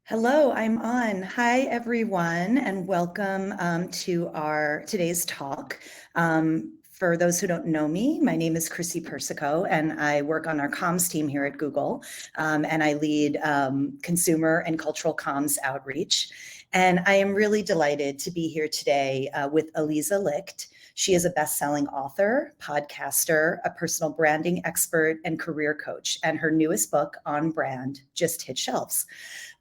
Hello, I'm on. Hi, everyone, and welcome to our today's talk. For those who don't know me, my name is Chrissy Persico, and I work on our comms team here at Google, and I lead consumer and cultural comms outreach. And I am really delighted to be here today with Aliza Licht. She is a best-selling author, podcaster, a personal branding expert, and career coach. And her newest book, On Brand, just hit shelves.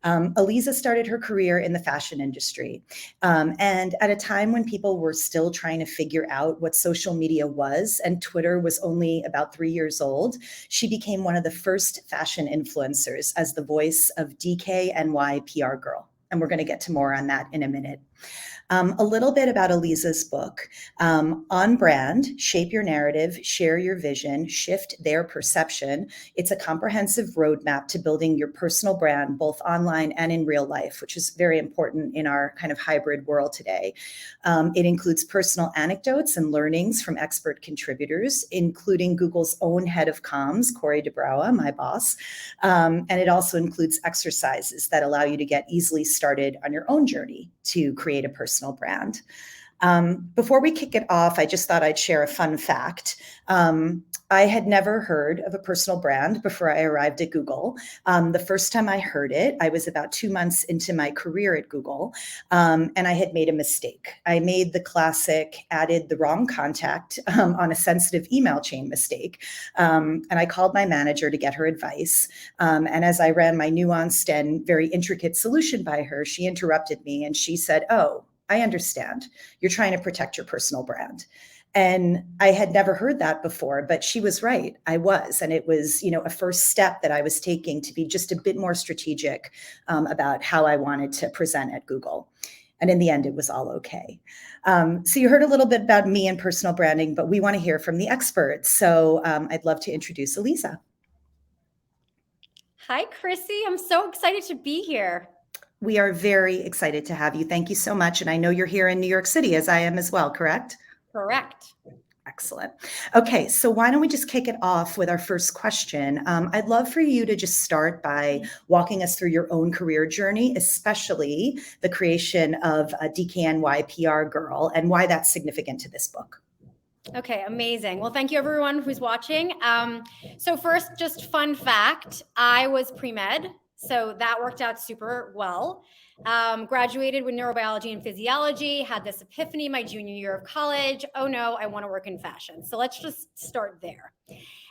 Aliza started her career in the fashion industry. And at a time when people were still trying to figure out what social media was, and Twitter was only about 3 years old, she became one of the first fashion influencers as the voice of DKNY PR Girl. And we're going to get to more on that in a minute. A little bit about Aliza's book, On Brand, Shape Your Narrative, Share Your Vision, Shift Their Perception. It's a comprehensive roadmap to building your personal brand, both online and in real life, which is very important in our kind of hybrid world today. It includes personal anecdotes and learnings from expert contributors, including Google's own head of comms, Corey DeBrowa, my boss. And it also includes exercises that allow you to get easily started on your own journey to create a personal brand. Before we kick it off, I just thought I'd share a fun fact. I had never heard of a personal brand before I arrived at Google. The first time I heard it, I was about 2 months into my career at Google, and I had made a mistake. I made the classic added the wrong contact on a sensitive email chain mistake. And I called my manager to get her advice. And as I ran my nuanced and very intricate solution by her, she interrupted me and she said, "Oh, I understand. You're trying to protect your personal brand." And I had never heard that before, but she was right. I was. And it was, a first step that I was taking to be just a bit more strategic about how I wanted to present at Google. And in the end, it was all okay. So you heard a little bit about me and personal branding, but we want to hear from the experts. So I'd love to introduce Aliza. Hi, Chrissy. I'm so excited to be here. We are very excited to have you. Thank you so much. And I know you're here in New York City, as I am as well, correct? Correct. Excellent. Okay, so why don't we just kick it off with our first question? I'd love for you to just start by walking us through your own career journey, especially the creation of a DKNY PR Girl and why that's significant to this book. Okay, amazing. Well, thank you everyone who's watching. So first, just fun fact, I was pre-med, so that worked out super well. Graduated with neurobiology and physiology, had this epiphany my junior year of college. Oh no, I want to work in fashion. So let's just start there.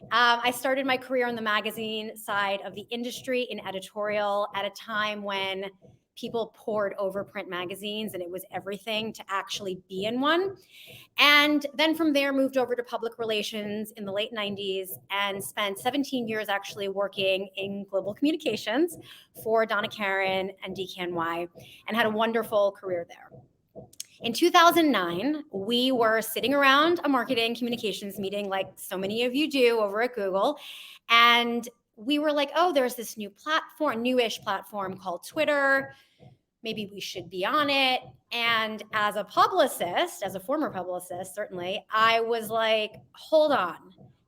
I started my career on the magazine side of the industry in editorial at a time when people poured over print magazines and it was everything to actually be in one. And then from there moved over to public relations in the late 90s and spent 17 years actually working in global communications for Donna Karan and DKNY and had a wonderful career there. In 2009, we were sitting around a marketing communications meeting like so many of you do over at Google. And we were like, oh, there's this newish platform called Twitter. Maybe we should be on it. And as a publicist, as a former publicist, certainly, I was like, hold on.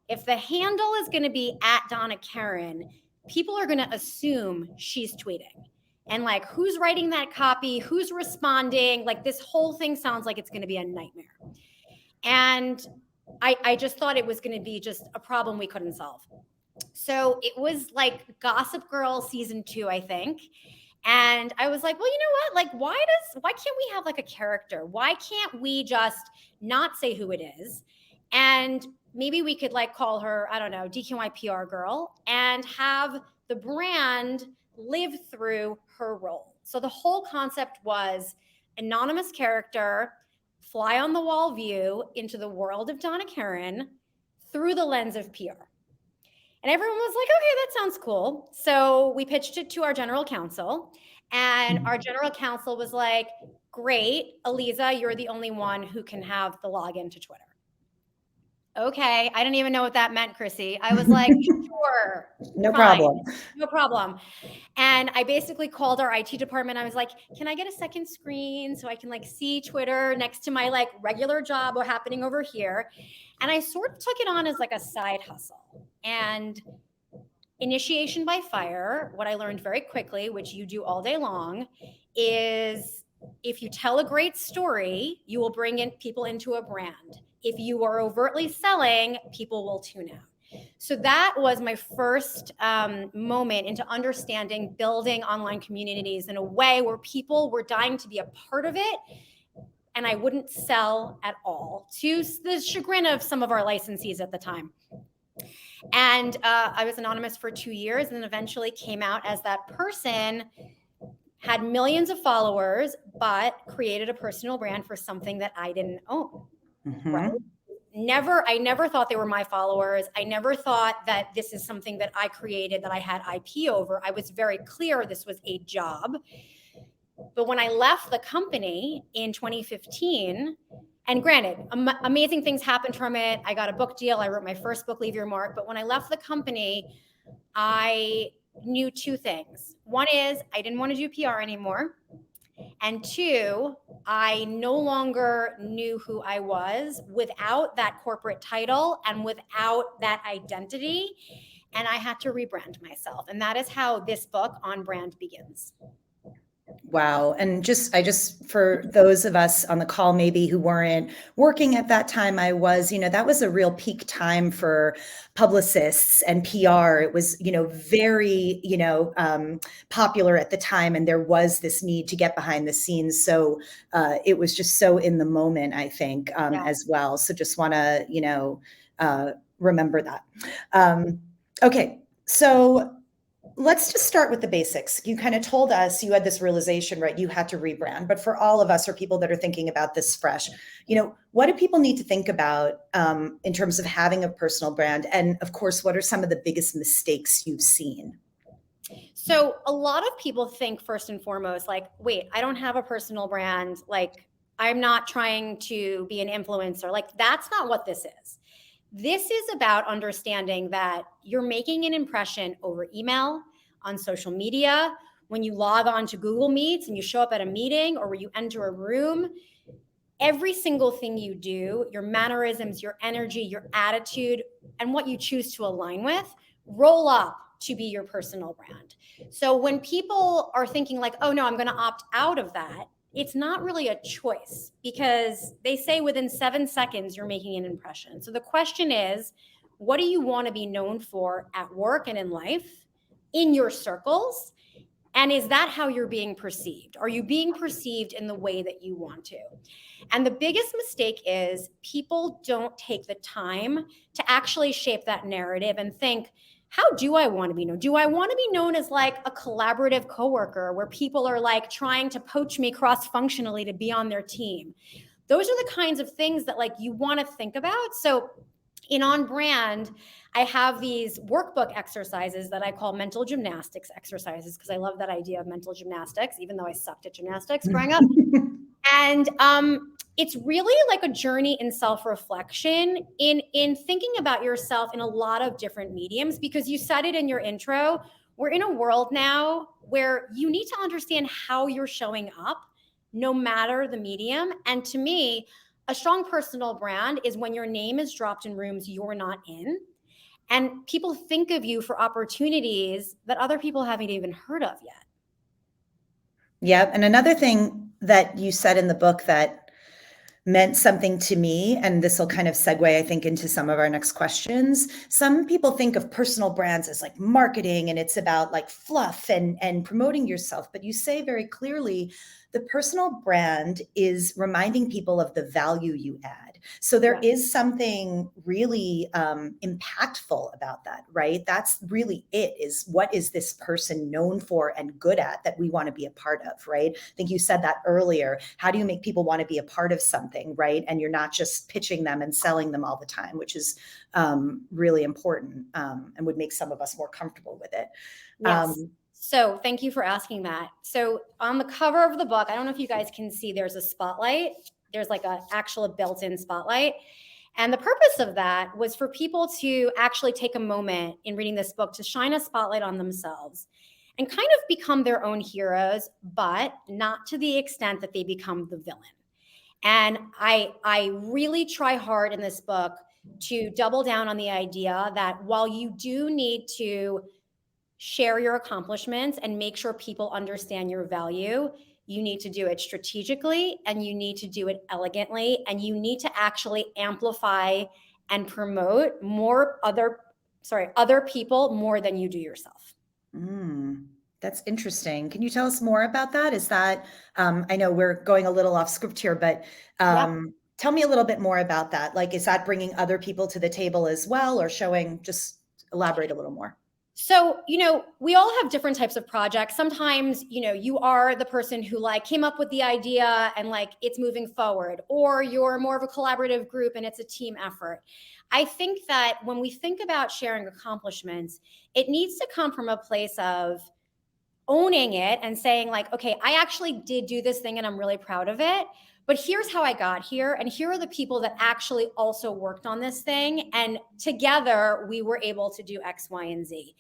If the handle is going to be at Donna Karan, people are going to assume she's tweeting. And like, who's writing that copy? Who's responding? Like, this whole thing sounds like it's going to be a nightmare. And I just thought it was going to be just a problem we couldn't solve. So it was like Gossip Girl season 2, I think. And I was like, well, you know what? Like, why can't we have like a character? Why can't we just not say who it is? And maybe we could like call her, I don't know, DKNY PR Girl and have the brand live through her role. So the whole concept was anonymous character, fly on the wall view into the world of Donna Karan through the lens of PR. And everyone was like, okay, that sounds cool. So we pitched it to our general counsel. And our general counsel was like, great, Aliza, you're the only one who can have the login to Twitter. Okay, I didn't even know what that meant, Chrissy. I was like, sure. No problem. No problem. And I basically called our IT department. I was like, can I get a second screen so I can like see Twitter next to my like regular job happening over here? And I sort of took it on as like a side hustle. And initiation by fire, what I learned very quickly, which you do all day long, is if you tell a great story, you will bring in people into a brand. If you are overtly selling, people will tune out. So that was my first moment into understanding building online communities in a way where people were dying to be a part of it, and I wouldn't sell at all, to the chagrin of some of our licensees at the time. And I was anonymous for 2 years and eventually came out as that person, had millions of followers, but created a personal brand for something that I didn't own. Right? I never thought they were my followers. I never thought that this is something that I created, that I had IP over. I was very clear this was a job. But when I left the company in 2015, and granted, amazing things happened from it. I got a book deal. I wrote my first book, Leave Your Mark. But when I left the company, I knew two things. One is I didn't want to do PR anymore. And two, I no longer knew who I was without that corporate title and without that identity. And I had to rebrand myself. And that is how this book, On Brand, begins. Wow. And for those of us on the call, maybe who weren't working at that time, I was, that was a real peak time for publicists and PR. It was, very, popular at the time. And there was this need to get behind the scenes. So it was just so in the moment, I think, as well. So just want to, remember that. Okay. So let's just start with the basics. You kind of told us you had this realization, right? You had to rebrand. But for all of us or people that are thinking about this fresh, what do people need to think about in terms of having a personal brand? And of course, what are some of the biggest mistakes you've seen? So a lot of people think first and foremost, like, wait, I don't have a personal brand. Like, I'm not trying to be an influencer. Like, that's not what this is. This is about understanding that you're making an impression over email, on social media, when you log on to Google Meets and you show up at a meeting or when you enter a room. Every single thing you do, your mannerisms, your energy, your attitude, and what you choose to align with, roll up to be your personal brand. So when people are thinking like, oh no, I'm going to opt out of that, it's not really a choice because they say within 7 seconds you're making an impression. So the question is, what do you want to be known for at work and in life, in your circles? And is that how you're being perceived? Are you being perceived in the way that you want to? And the biggest mistake is people don't take the time to actually shape that narrative and think, how do I want to be known? Do I want to be known as like a collaborative coworker where people are like trying to poach me cross-functionally to be on their team? Those are the kinds of things that like you want to think about. So in On Brand, I have these workbook exercises that I call mental gymnastics exercises because I love that idea of mental gymnastics, even though I sucked at gymnastics growing up. And it's really like a journey in self-reflection, in thinking about yourself in a lot of different mediums, because you said it in your intro. We're in a world now where you need to understand how you're showing up, no matter the medium. And to me, a strong personal brand is when your name is dropped in rooms you're not in, and people think of you for opportunities that other people haven't even heard of yet. Yeah. And another thing that you said in the book that meant something to me, and this will kind of segue, I think, into some of our next questions. Some people think of personal brands as like marketing and it's about like fluff and promoting yourself. But you say very clearly, the personal brand is reminding people of the value you add. So there is something really impactful about that, right? That's really it, is what is this person known for and good at that we want to be a part of, right? I think you said that earlier. How do you make people want to be a part of something, right? And you're not just pitching them and selling them all the time, which is really important and would make some of us more comfortable with it. Yes. So thank you for asking that. So on the cover of the book, I don't know if you guys can see, there's a spotlight. There's like an actual built-in spotlight. And the purpose of that was for people to actually take a moment in reading this book to shine a spotlight on themselves and kind of become their own heroes, but not to the extent that they become the villain. And I really try hard in this book to double down on the idea that while you do need to share your accomplishments, and make sure people understand your value, you need to do it strategically, and you need to do it elegantly, and you need to actually amplify and promote other people more than you do yourself. That's interesting. Can you tell us more about that? Is that, I know we're going a little off script here, but Yep. tell me a little bit more about that. Like, is that bringing other people to the table as well, or showing, just elaborate a little more? So, we all have different types of projects. Sometimes, you are the person who like came up with the idea and like it's moving forward, or you're more of a collaborative group and it's a team effort. I think that when we think about sharing accomplishments, it needs to come from a place of owning it and saying like, okay, I actually did do this thing and I'm really proud of it. But here's how I got here. And here are the people that actually also worked on this thing. And together we were able to do X, Y, and Z.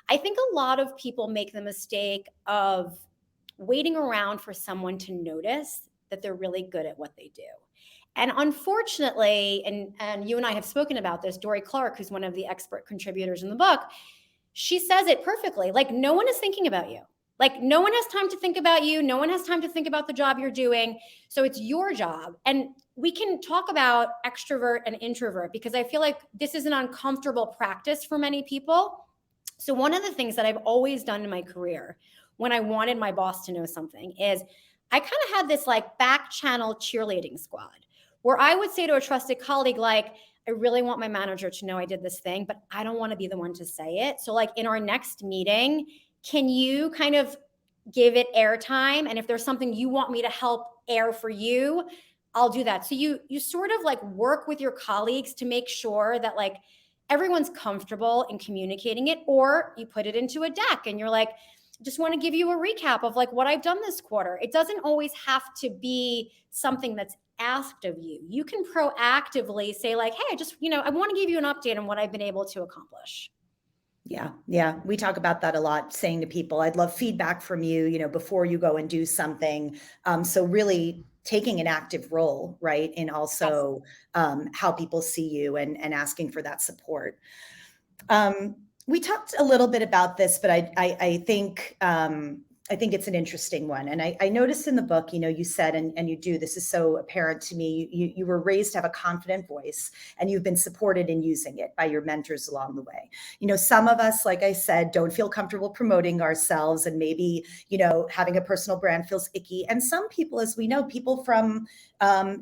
I think a lot of people make the mistake of waiting around for someone to notice that they're really good at what they do. And unfortunately, and you and I have spoken about this, Dory Clark, who's one of the expert contributors in the book, she says it perfectly. Like, no one is thinking about you. Like, no one has time to think about you. No one has time to think about the job you're doing. So it's your job. And we can talk about extrovert and introvert because I feel like this is an uncomfortable practice for many people. So one of the things that I've always done in my career when I wanted my boss to know something is I kind of had this like back channel cheerleading squad where I would say to a trusted colleague, like, I really want my manager to know I did this thing, but I don't want to be the one to say it. So like in our next meeting, can you kind of give it airtime? And if there's something you want me to help air for you, I'll do that. So you sort of like work with your colleagues to make sure that like everyone's comfortable in communicating it, or you put it into a deck and you're like, just want to give you a recap of like what I've done this quarter. It doesn't always have to be something that's asked of you. You can proactively say like, hey, I want to give you an update on what I've been able to accomplish. Yeah. We talk about that a lot, saying to people, I'd love feedback from you, before you go and do something. So really taking an active role, right, in Yes. also how people see you and asking for that support. We talked a little bit about this, but I think it's an interesting one. And I noticed in the book, you said, and you do, this is so apparent to me, you were raised to have a confident voice and you've been supported in using it by your mentors along the way. Some of us, like I said, don't feel comfortable promoting ourselves, and maybe, having a personal brand feels icky. And some people, as we know, people from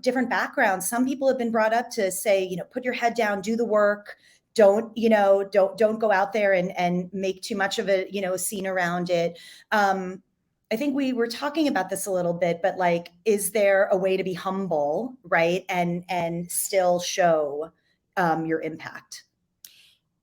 different backgrounds, some people have been brought up to say, put your head down, do the work, don't go out there and make too much of a scene around it. I think we were talking about this a little bit, but like, is there a way to be humble, right, and still show your impact?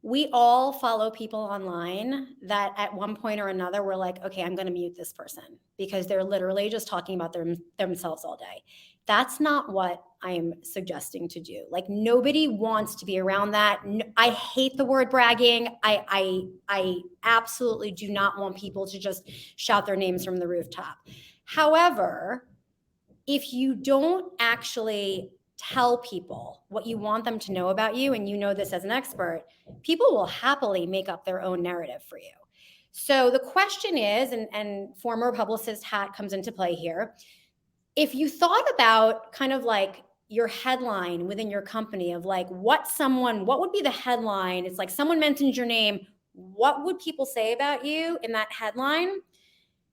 We all follow people online that at one point or another we're like, okay, I'm going to mute this person because they're literally just talking about themselves all day. That's not what I'm suggesting to do. Like, nobody wants to be around that. I hate the word bragging. I absolutely do not want people to just shout their names from the rooftop. However, if you don't actually tell people what you want them to know about you, and you know this as an expert, people will happily make up their own narrative for you. So the question is, and former publicist hat comes into play here, if you thought about kind of like your headline within your company of like what would be the headline? It's like someone mentions your name. What would people say about you in that headline?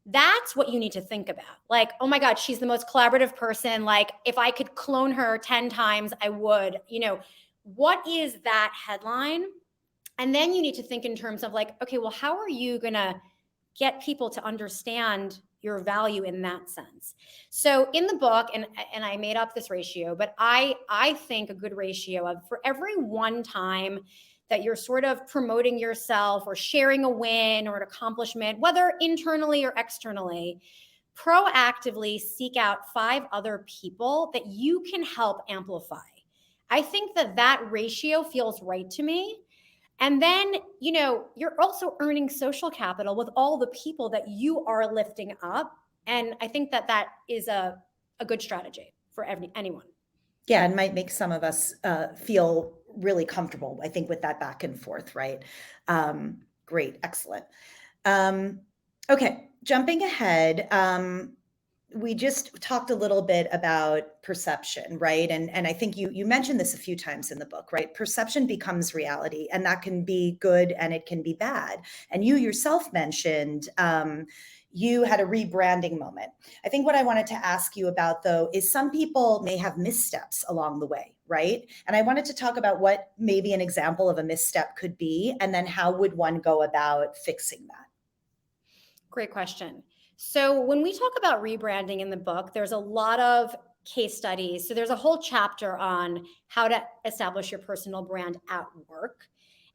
That's what you need to think about. Like, oh my God, she's the most collaborative person. Like, if I could clone her 10 times, I would. What is that headline? And then you need to think in terms of like, okay, well, how are you going to get people to understand your value in that sense? So in the book, and I made up this ratio, but I think a good ratio of, for every one time that you're sort of promoting yourself or sharing a win or an accomplishment, whether internally or externally, proactively seek out 5 other people that you can help amplify. I think that ratio feels right to me. And then, you're also earning social capital with all the people that you are lifting up. And I think that is a good strategy for anyone. Yeah, and might make some of us feel really comfortable, I think, with that back and forth, right? Great, excellent. Okay, jumping ahead, we just talked a little bit about perception, right? And I think you mentioned this a few times in the book, right? Perception becomes reality, and that can be good and it can be bad. And you yourself mentioned you had a rebranding moment. I think what I wanted to ask you about, though, is some people may have missteps along the way, right? And I wanted to talk about what maybe an example of a misstep could be, and then how would one go about fixing that? Great question. So when we talk about rebranding in the book, there's a lot of case studies. So there's a whole chapter on how to establish your personal brand at work.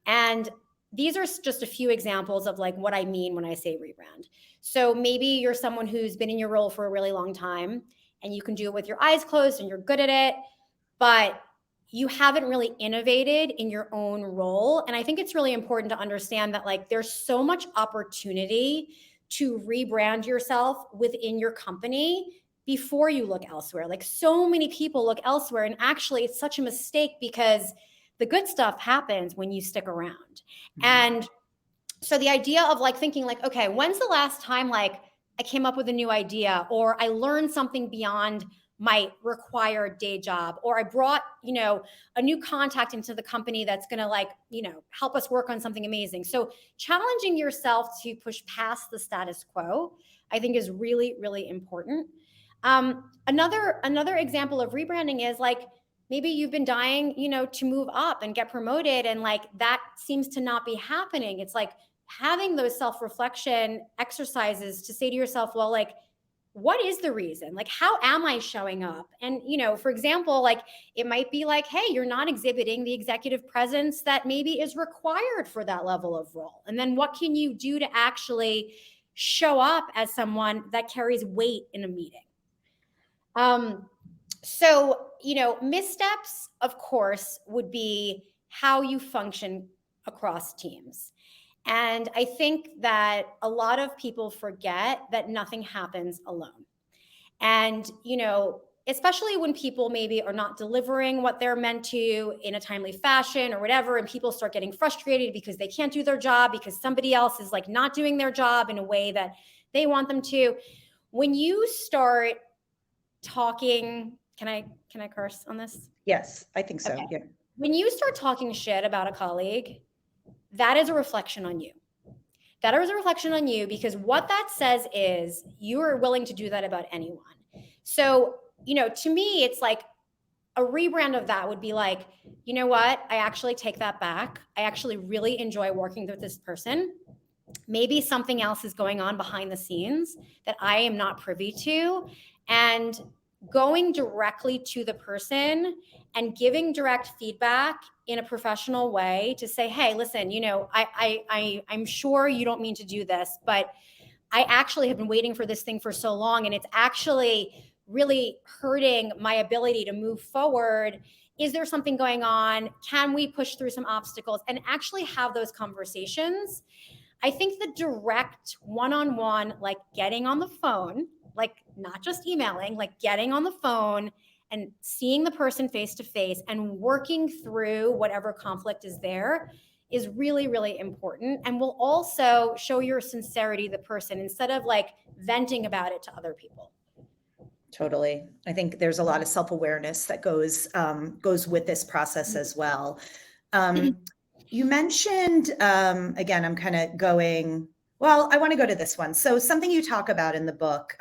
And these are just a few examples of like what I mean when I say rebrand. So maybe you're someone who's been in your role for a really long time and you can do it with your eyes closed and you're good at it, but you haven't really innovated in your own role. And I think it's really important to understand that like there's so much opportunity to rebrand yourself within your company before you look elsewhere. Like so many people look elsewhere, and actually it's such a mistake because the good stuff happens when you stick around. Mm-hmm. And so the idea of like thinking like, okay, when's the last time like I came up with a new idea, or I learned something beyond my required day job, or I brought, a new contact into the company that's going to like, help us work on something amazing. So challenging yourself to push past the status quo, I think is really, really important. Another example of rebranding is like, maybe you've been dying, to move up and get promoted, and like that seems to not be happening. It's like having those self-reflection exercises to say to yourself, well, like, what is the reason? Like, how am I showing up? And, for example, like it might be like, hey, you're not exhibiting the executive presence that maybe is required for that level of role. And then what can you do to actually show up as someone that carries weight in a meeting? So, missteps, of course, would be how you function across teams. And I think that a lot of people forget that nothing happens alone. And, especially when people maybe are not delivering what they're meant to in a timely fashion or whatever, and people start getting frustrated because they can't do their job because somebody else is like not doing their job in a way that they want them to. When you start talking, can I curse on this? Yes, I think so. Okay. Yeah. When you start talking shit about a colleague, that is a reflection on you. That is a reflection on you, because what that says is you are willing to do that about anyone. So, to me, it's like a rebrand of that would be like, you know what? I actually take that back. I actually really enjoy working with this person. Maybe something else is going on behind the scenes that I am not privy to. And going directly to the person and giving direct feedback in a professional way to say, hey, listen, I'm sure you don't mean to do this, but I actually have been waiting for this thing for so long, and it's actually really hurting my ability to move forward. Is there something going on? Can we push through some obstacles and actually have those conversations? I think the direct one-on-one, like getting on the phone, like not just emailing, like getting on the phone and seeing the person face to face and working through whatever conflict is there is really, really important, and will also show your sincerity to the person instead of like venting about it to other people. Totally. I think there's a lot of self-awareness that goes with this process as well. You mentioned, again, I'm kind of going, well, I want to go to this one. So something you talk about in the book,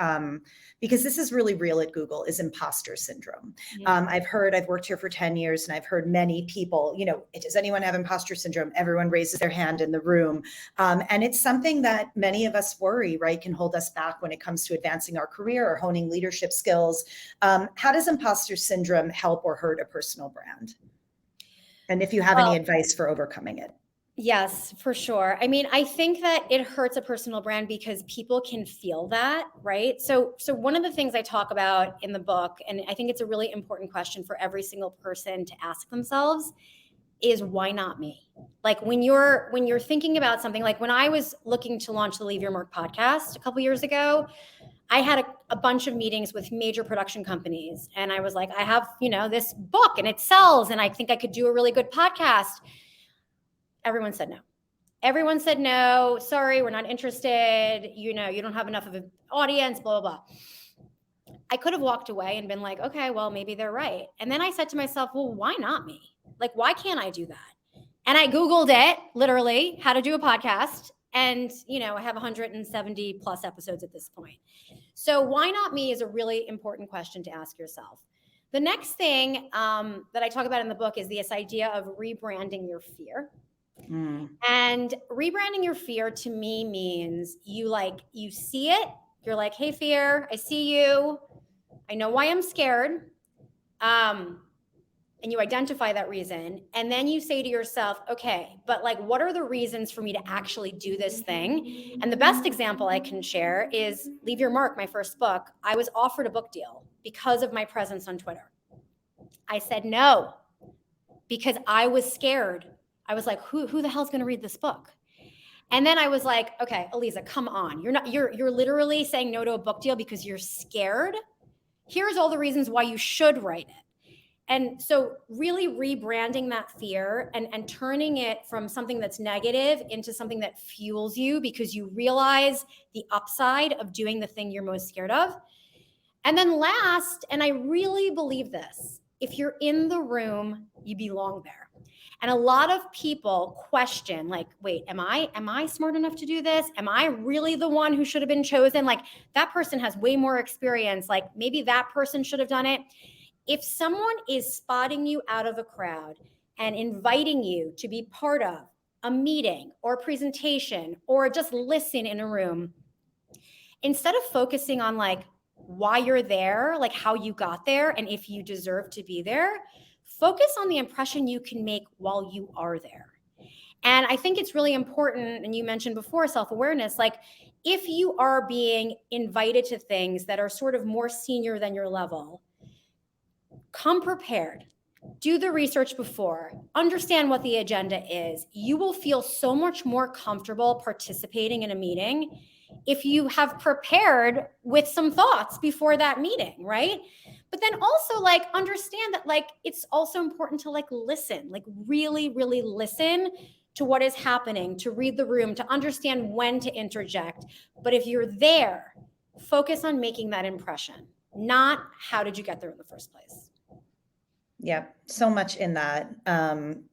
because this is really real at Google, is imposter syndrome. I've worked here for 10 years, and I've heard many people, does anyone have imposter syndrome? Everyone raises their hand in the room. And it's something that many of us worry, right, can hold us back when it comes to advancing our career or honing leadership skills. How does imposter syndrome help or hurt a personal brand? And if you have any advice for overcoming it. Yes, for sure. I mean, I think that it hurts a personal brand because people can feel that, right? So one of the things I talk about in the book, and I think it's a really important question for every single person to ask themselves, is why not me? Like when you're thinking about something, like when I was looking to launch the Leave Your Mark podcast a couple years ago, I had a bunch of meetings with major production companies, and I was like, I have, this book and it sells, and I think I could do a really good podcast. Everyone said no. Everyone said no, sorry, we're not interested. You don't have enough of an audience, blah, blah, blah. I could have walked away and been like, okay, well, maybe they're right. And then I said to myself, well, why not me? Like, why can't I do that? And I Googled it, literally, how to do a podcast. And, I have 170 plus episodes at this point. So why not me is a really important question to ask yourself. The next thing that I talk about in the book is this idea of rebranding your fear. And rebranding your fear to me means you see it. You're like, hey, fear, I see you. I know why I'm scared. And you identify that reason. And then you say to yourself, okay, but what are the reasons for me to actually do this thing? And the best example I can share is Leave Your Mark, my first book. I was offered a book deal because of my presence on Twitter. I said no, because I was scared. I was like, who the hell's going to read this book? And then I was like, okay, Aliza, come on. You're literally saying no to a book deal because you're scared. Here's all the reasons why you should write it. And so really rebranding that fear and turning it from something that's negative into something that fuels you because you realize the upside of doing the thing you're most scared of. And then last, and I really believe this, if you're in the room, you belong there. And a lot of people question, wait, am I smart enough to do this? Am I really the one who should have been chosen? That person has way more experience. Maybe that person should have done it. If someone is spotting you out of a crowd and inviting you to be part of a meeting or a presentation or just listen in a room, instead of focusing on why you're there, how you got there, and if you deserve to be there, focus on the impression you can make while you are there. And I think it's really important, and you mentioned before, self-awareness, if you are being invited to things that are sort of more senior than your level, come prepared. Do the research before. Understand what the agenda is. You will feel so much more comfortable participating in a meeting if you have prepared with some thoughts before that meeting, right? But then also understand that it's also important to listen, really, really listen to what is happening, to read the room, to understand when to interject. But if you're there, focus on making that impression, not how did you get there in the first place. Yeah, so much in that. And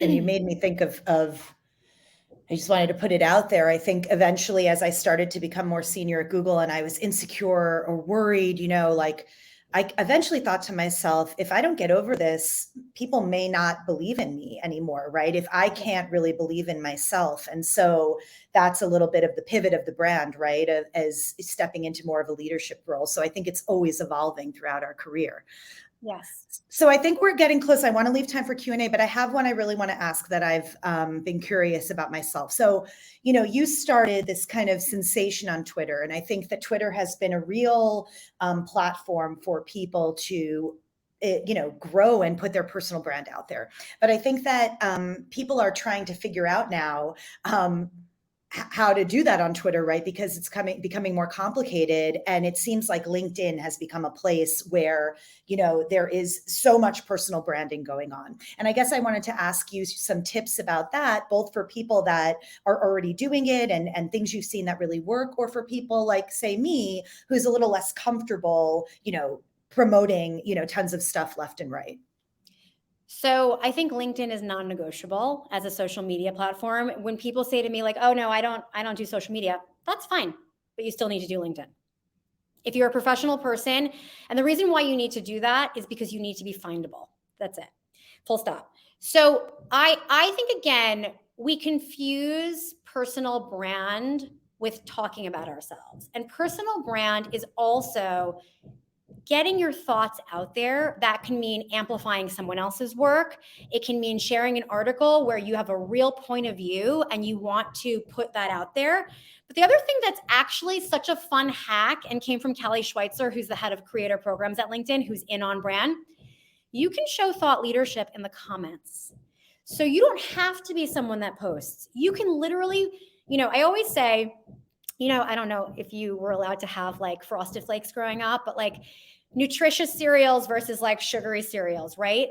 you made me think of, I just wanted to put it out there. I think eventually as I started to become more senior at Google and I was insecure or worried, I eventually thought to myself, if I don't get over this, people may not believe in me anymore, right? If I can't really believe in myself. And so that's a little bit of the pivot of the brand, right? As stepping into more of a leadership role. So I think it's always evolving throughout our career. Yes. So I think we're getting close. I want to leave time for Q&A, but I have one I really want to ask that I've been curious about myself. So, you started this kind of sensation on Twitter, and I think that Twitter has been a real platform for people to grow and put their personal brand out there. But I think that people are trying to figure out now how to do that on Twitter, right? Because it's becoming more complicated. And it seems like LinkedIn has become a place where, there is so much personal branding going on. And I guess I wanted to ask you some tips about that, both for people that are already doing it and things you've seen that really work, or for people like, say, me, who's a little less comfortable, promoting, tons of stuff left and right. So I think LinkedIn is non-negotiable as a social media platform. When people say to me oh no, I don't do social media, that's fine, but you still need to do LinkedIn. If you're a professional person, and the reason why you need to do that is because you need to be findable. That's it. Full stop. So I think, again, we confuse personal brand with talking about ourselves. And personal brand is also getting your thoughts out there. That can mean amplifying someone else's work. It can mean sharing an article where you have a real point of view and you want to put that out there. But the other thing that's actually such a fun hack and came from Callie Schweitzer, who's the head of creator programs at LinkedIn, who's in on brand, you can show thought leadership in the comments. So you don't have to be someone that posts. You can literally, I always say, I don't know if you were allowed to have Frosted Flakes growing up, but nutritious cereals versus sugary cereals, right?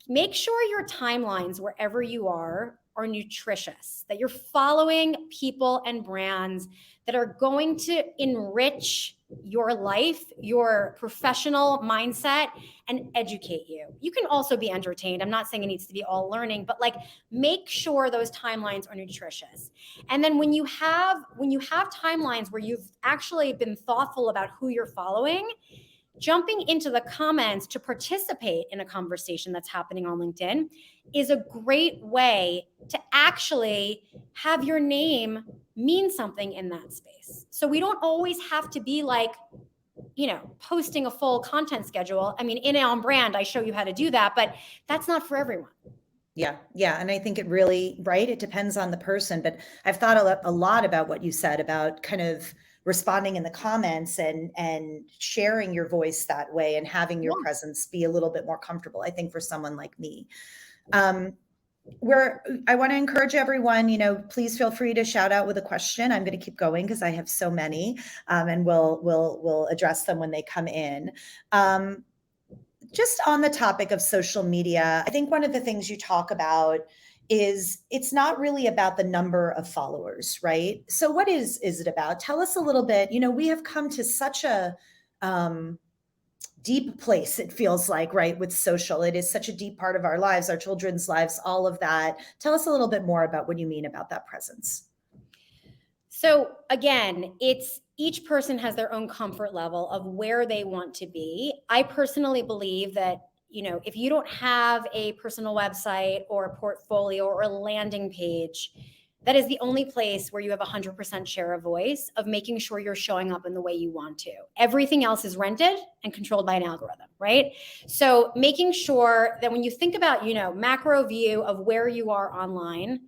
Make sure your timelines, wherever you are are nutritious, that you're following people and brands that are going to enrich your life, your professional mindset, and educate you. You can also be entertained. I'm not saying it needs to be all learning, but like make sure those timelines are nutritious. And then when you have timelines where you've actually been thoughtful about who you're following, jumping into the comments to participate in a conversation that's happening on LinkedIn is a great way to actually have your name mean something in that space. So we don't always have to be like, posting a full content schedule. I mean, in On Brand, I show you how to do that, but that's not for everyone. Yeah. Yeah. And I think it really, right, it depends on the person, but I've thought a lot about what you said about kind of responding in the comments and sharing your voice that way and having your presence be a little bit more comfortable, I think, for someone like me. I want to encourage everyone, please feel free to shout out with a question. I'm going to keep going because I have so many, and we'll address them when they come in. Just on the topic of social media, I think one of the things you talk about is it's not really about the number of followers, right? So what is it about? Tell us a little bit. We have come to such a deep place, it feels like, right, with social. It is such a deep part of our lives, our children's lives, all of that. Tell us a little bit more about what you mean about that presence. So again, each person has their own comfort level of where they want to be. I personally believe that, if you don't have a personal website or a portfolio or a landing page, that is the only place where you have 100% share of voice of making sure you're showing up in the way you want to. Everything else is rented and controlled by an algorithm, right? So making sure that when you think about, macro view of where you are online,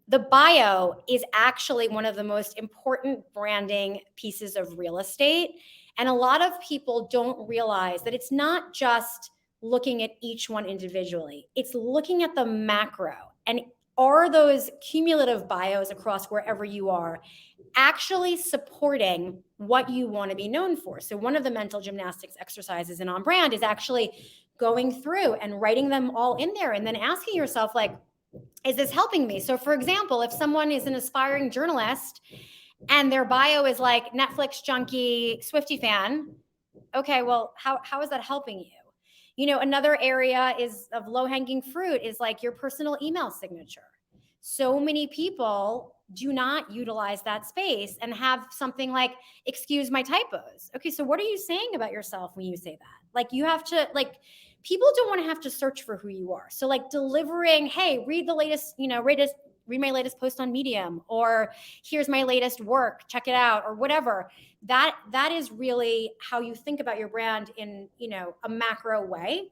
the bio is actually one of the most important branding pieces of real estate. And a lot of people don't realize that it's not just looking at each one individually. It's looking at the macro. And are those cumulative bios across wherever you are actually supporting what you want to be known for? So one of the mental gymnastics exercises in On Brand is actually going through and writing them all in there and then asking yourself, like, is this helping me? So for example, if someone is an aspiring journalist and their bio is like Netflix junkie, Swiftie fan, okay, well, how is that helping you? Another area is of low-hanging fruit is like your personal email signature. So many people do not utilize that space and have something like, excuse my typos. Okay, so what are you saying about yourself when you say that? Like you have to, people don't want to have to search for who you are. So like delivering, hey, read the latest, read my latest post on Medium, or here's my latest work, check it out, or whatever. That is really how you think about your brand in, a macro way.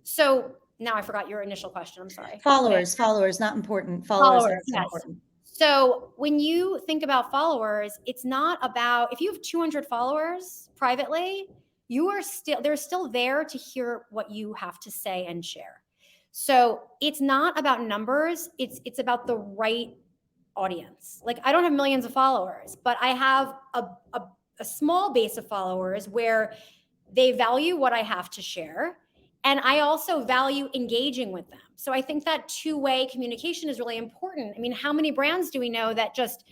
So now I forgot your initial question. I'm sorry. Followers, not important. Followers, That's yes. important. So when you think about followers, it's not about, if you have 200 followers privately, they're still there to hear what you have to say and share. So it's not about numbers. It's about the right audience. Like I don't have millions of followers, but I have a small base of followers where they value what I have to share. And I also value engaging with them. So I think that two-way communication is really important. I mean, how many brands do we know that just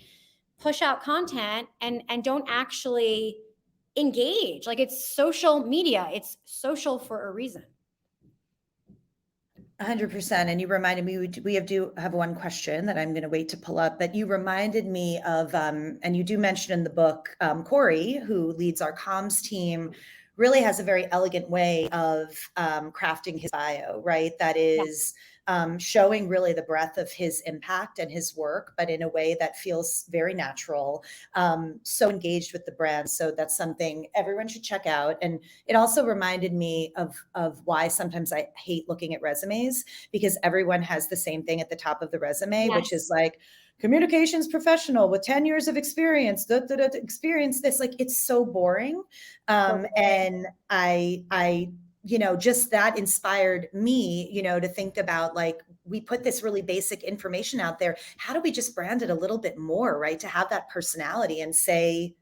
push out content and don't actually engage? Like it's social media. It's social for a reason. 100%. And you reminded me, we do have one question that I'm going to wait to pull up, but you reminded me of, and you do mention in the book, Corey, who leads our comms team, really has a very elegant way of crafting his bio, right? That is showing really the breadth of his impact and his work, but in a way that feels very natural, so engaged with the brand. So that's something everyone should check out. And it also reminded me of why sometimes I hate looking at resumes, because everyone has the same thing at the top of the resume, which is like, communications professional with 10 years of experience, experience this, like, it's so boring. And I just that inspired me, to think about, like, we put this really basic information out there. How do we just brand it a little bit more, right? To have that personality and say,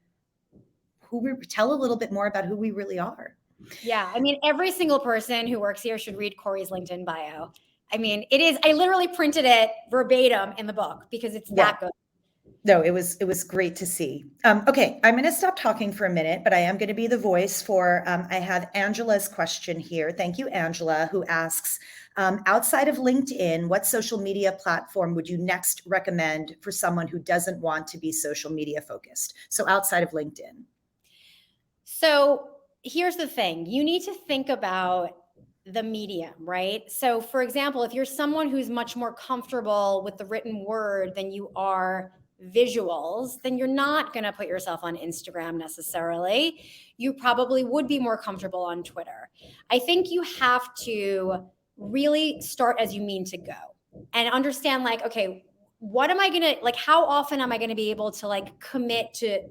tell a little bit more about who we really are. Yeah. I mean, every single person who works here should read Corey's LinkedIn bio. I mean, it is, I literally printed it verbatim in the book because it's that good. No, it was great to see. Okay, I'm going to stop talking for a minute, but I am going to be the voice for, I have Angela's question here. Thank you, Angela, who asks, outside of LinkedIn, what social media platform would you next recommend for someone who doesn't want to be social media focused? So outside of LinkedIn. So here's the thing. You need to think about the medium, right? So for example, if you're someone who's much more comfortable with the written word than you are visuals, then you're not going to put yourself on Instagram necessarily. You probably would be more comfortable on Twitter. I think you have to really start as you mean to go and understand like, okay, what am I going to, like, how often am I going to be able to like commit to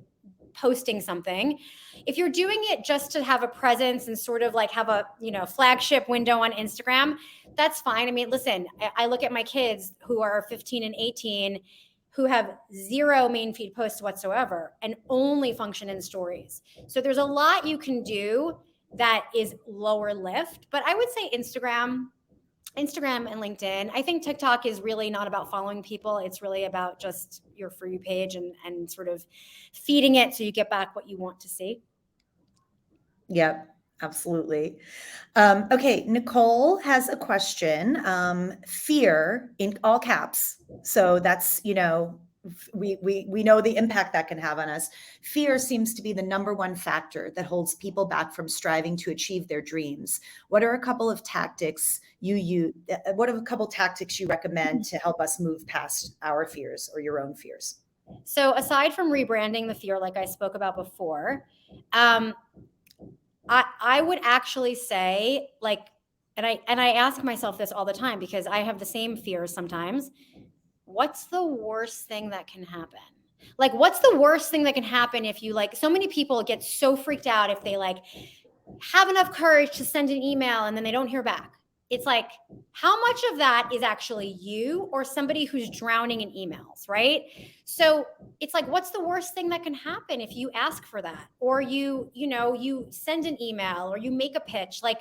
posting something? If you're doing it just to have a presence and sort of like have a, flagship window on Instagram, that's fine. I mean, listen, I look at my kids who are 15 and 18 who have zero main feed posts whatsoever and only function in stories. So there's a lot you can do that is lower lift, but I would say Instagram and LinkedIn. I think TikTok is really not about following people. It's really about just your For You page and sort of feeding it so you get back what you want to see. Yep, absolutely. Okay, Nicole has a question. Fear in all caps. So that's, we know the impact that can have on us. Fear seems to be the number one factor that holds people back from striving to achieve their dreams. What are a couple of tactics you use? What are a couple tactics you recommend to help us move past our fears or your own fears? So aside from rebranding the fear, like I spoke about before, I would actually say, like, and I ask myself this all the time because I have the same fears sometimes. What's the worst thing that can happen? Like, what's the worst thing that can happen if you, like, so many people get so freaked out if they like have enough courage to send an email and then they don't hear back. It's like, how much of that is actually you or somebody who's drowning in emails, right? So it's like, what's the worst thing that can happen if you ask for that? Or you send an email or you make a pitch? Like,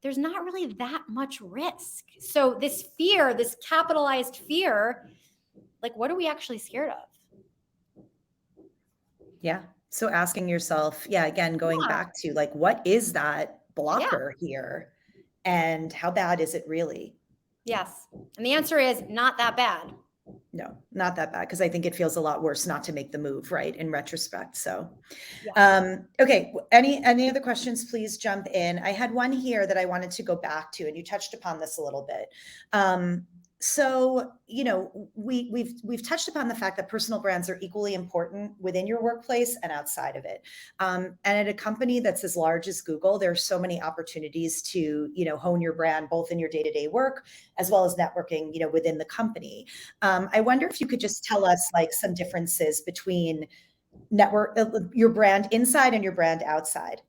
there's not really that much risk. So this fear, this capitalized fear, like, what are we actually scared of? Yeah. So asking yourself, again, going back to like, what is that blocker here? And how bad is it really? Yes. And the answer is not that bad. No, not that bad. Because I think it feels a lot worse not to make the move, right? In retrospect. So, okay. Any other questions, please jump in. I had one here that I wanted to go back to, and you touched upon this a little bit. So, we've touched upon the fact that personal brands are equally important within your workplace and outside of it. And at a company that's as large as Google, there are so many opportunities to, hone your brand, both in your day-to-day work, as well as networking, within the company. I wonder if you could just tell us like some differences between your brand inside and your brand outside.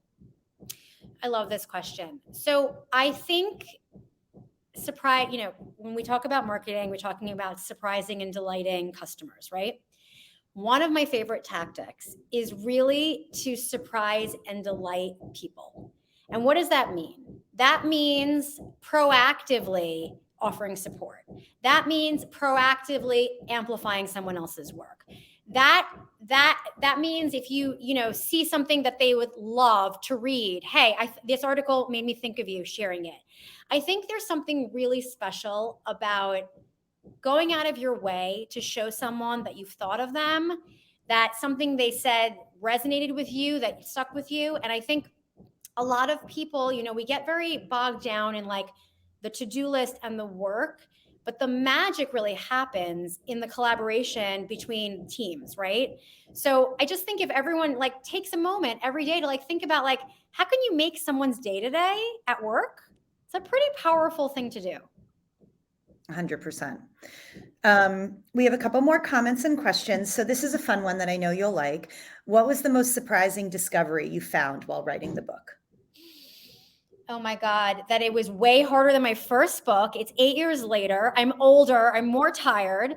I love this question. So I think surprise, when we talk about marketing, we're talking about surprising and delighting customers, right? One of my favorite tactics is really to surprise and delight people. And what does that mean? That means proactively offering support. That means proactively amplifying someone else's work. That means if you see something that they would love to read, hey, this article made me think of you, sharing it. I think there's something really special about going out of your way to show someone that you've thought of them, that something they said resonated with you, that stuck with you. And I think a lot of people, we get very bogged down in like the to-do list and the work, but the magic really happens in the collaboration between teams, right? So I just think if everyone like takes a moment every day to like think about like, how can you make someone's day to day at work? It's a pretty powerful thing to do. 100%. We have a couple more comments and questions. So this is a fun one that I know you'll like. What was the most surprising discovery you found while writing the book? Oh my God, that it was way harder than my first book. It's 8 years later. I'm older. I'm more tired.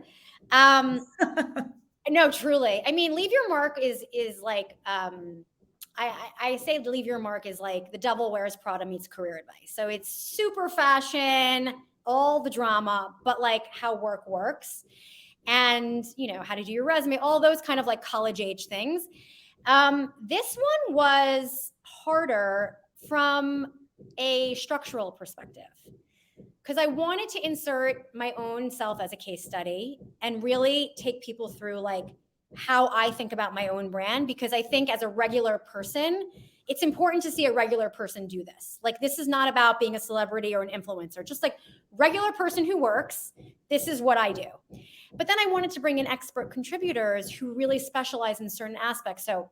No, truly. I mean, leave your mark is like, I say leave your mark is like the Devil Wears Prada meets career advice. So it's super fashion, all the drama, but like how work works and, how to do your resume, all those kind of like college age things. This one was harder from a structural perspective because I wanted to insert my own self as a case study and really take people through like how I think about my own brand, because I think as a regular person, it's important to see a regular person do this. Like, this is not about being a celebrity or an influencer, just like regular person who works. This is what I do. But then I wanted to bring in expert contributors who really specialize in certain aspects. So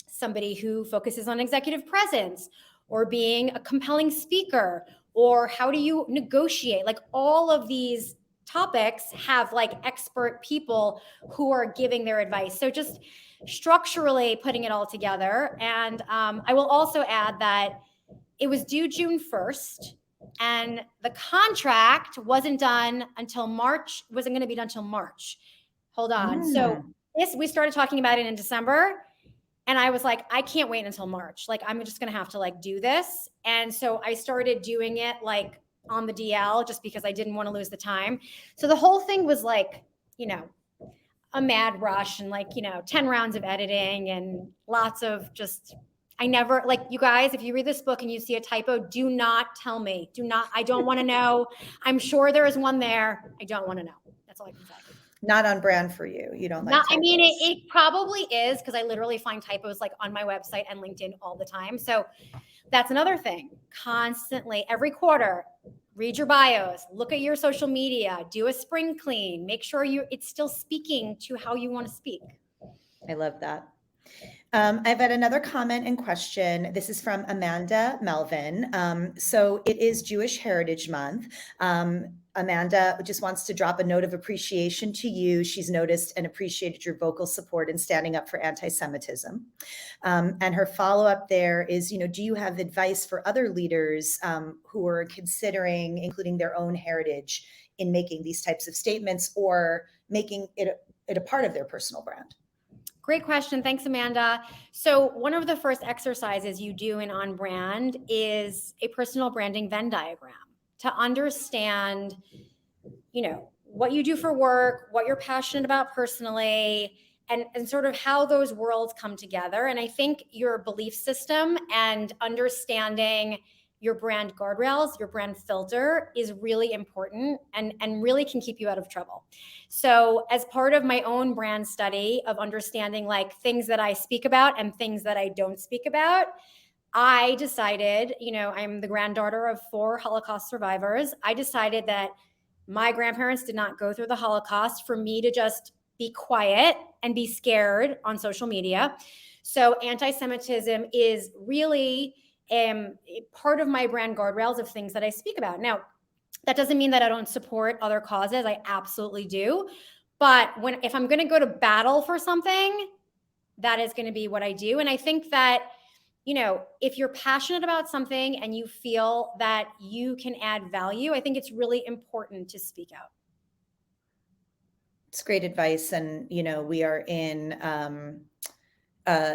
somebody who focuses on executive presence or being a compelling speaker, or how do you negotiate? Like, all of these topics have like expert people who are giving their advice. So just structurally putting it all together. And I will also add that it was due June 1st. And the contract wasn't done until March, wasn't going to be done until March. Hold on. So we started talking about it in December. And I was like, I can't wait until March. Like, I'm just going to have to like do this. And so I started doing it like on the DL just because I didn't want to lose the time. So the whole thing was like, a mad rush and like, 10 rounds of editing and lots of just, I never, like, you guys, if you read this book and you see a typo, do not tell me. I don't want to know. I'm sure there is one there. I don't want to know. That's all I can say. Not on brand for you. You don't like typos. I mean, it probably is, because I literally find typos like on my website and LinkedIn all the time. So that's another thing. Constantly, every quarter, read your bios, look at your social media, do a spring clean, make sure it's still speaking to how you want to speak. I love that. I've had another comment and question. This is from Amanda Melvin. So it is Jewish Heritage Month. Amanda just wants to drop a note of appreciation to you. She's noticed and appreciated your vocal support in standing up for anti-Semitism. And her follow-up there is, do you have advice for other leaders who are considering including their own heritage in making these types of statements or making it a part of their personal brand? Great question. Thanks, Amanda. So one of the first exercises you do in On Brand is a personal branding Venn diagram to understand, what you do for work, what you're passionate about personally, and sort of how those worlds come together. And I think your belief system and understanding your brand guardrails, your brand filter is really important and really can keep you out of trouble. So as part of my own brand study of understanding like things that I speak about and things that I don't speak about, I decided, I'm the granddaughter of 4 Holocaust survivors. I decided that my grandparents did not go through the Holocaust for me to just be quiet and be scared on social media. So anti-Semitism is really part of my brand guardrails of things that I speak about. Now, that doesn't mean that I don't support other causes. I absolutely do. But if I'm going to go to battle for something, that is going to be what I do. And I think that, if you're passionate about something and you feel that you can add value, I think it's really important to speak out. It's great advice. And, we are in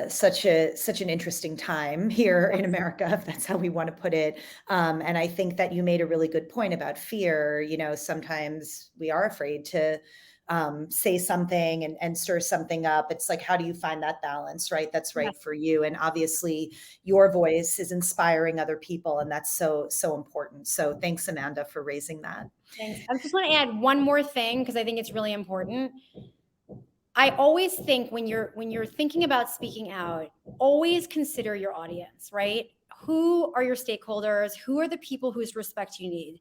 such an interesting time here in America, if that's how we want to put it. And I think that you made a really good point about fear. Sometimes we are afraid to say something and stir something up. It's like, how do you find that balance, right? That's right for you. And obviously your voice is inspiring other people. And that's so important. So thanks, Amanda, for raising that. Thanks. I just want to add one more thing, because I think it's really important. I always think when you're thinking about speaking out, always consider your audience, right? Who are your stakeholders? Who are the people whose respect you need?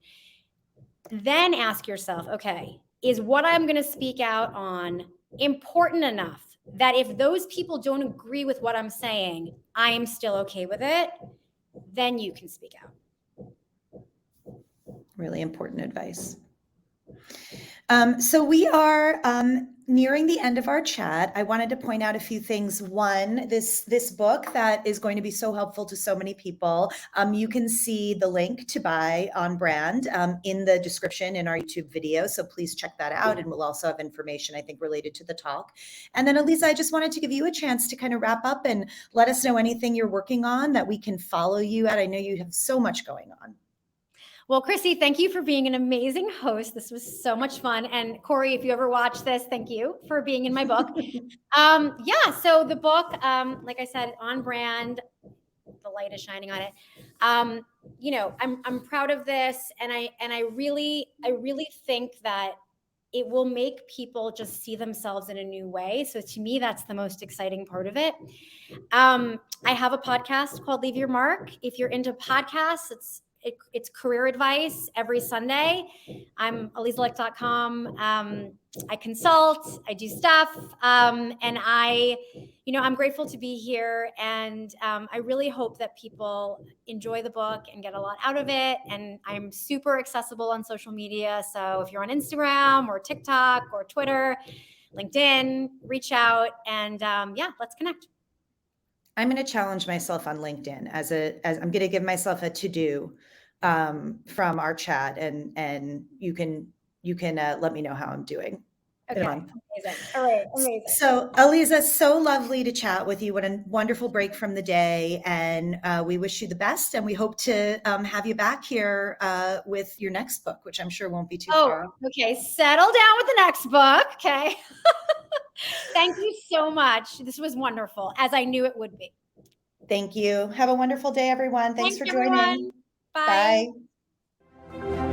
Then ask yourself, okay, is what I'm going to speak out on important enough that if those people don't agree with what I'm saying, I'm still okay with it? Then you can speak out. Really important advice. So we are nearing the end of our chat. I wanted to point out a few things. One, this book that is going to be so helpful to so many people. You can see the link to buy On Brand in the description in our YouTube video. So please check that out. And we'll also have information, I think, related to the talk. And then, Aliza, I just wanted to give you a chance to kind of wrap up and let us know anything you're working on that we can follow you at. I know you have so much going on. Well, Chrissy, thank you for being an amazing host. This was so much fun. And Corey, if you ever watch this, thank you for being in my book. So the book, like I said, on brand, the light is shining on it. I'm proud of this, and I really think that it will make people just see themselves in a new way. So to me, that's the most exciting part of it. I have a podcast called Leave Your Mark. If you're into podcasts, it's career advice every Sunday. I'm alizalicht.com. I consult, I do stuff, and I'm grateful to be here. And I really hope that people enjoy the book and get a lot out of it. And I'm super accessible on social media. So if you're on Instagram or TikTok or Twitter, LinkedIn, reach out, and let's connect. I'm going to challenge myself on LinkedIn as I'm going to give myself a to-do from our chat, and you can let me know how I'm doing. Okay, amazing. All right, amazing. So, Aliza, so lovely to chat with you. What a wonderful break from the day, and we wish you the best. And we hope to have you back here with your next book, which I'm sure won't be too far. Okay, settle down with the next book. Okay. Thank you so much. This was wonderful, as I knew it would be. Thank you. Have a wonderful day, everyone. Thanks for joining. Everyone. Bye. Bye.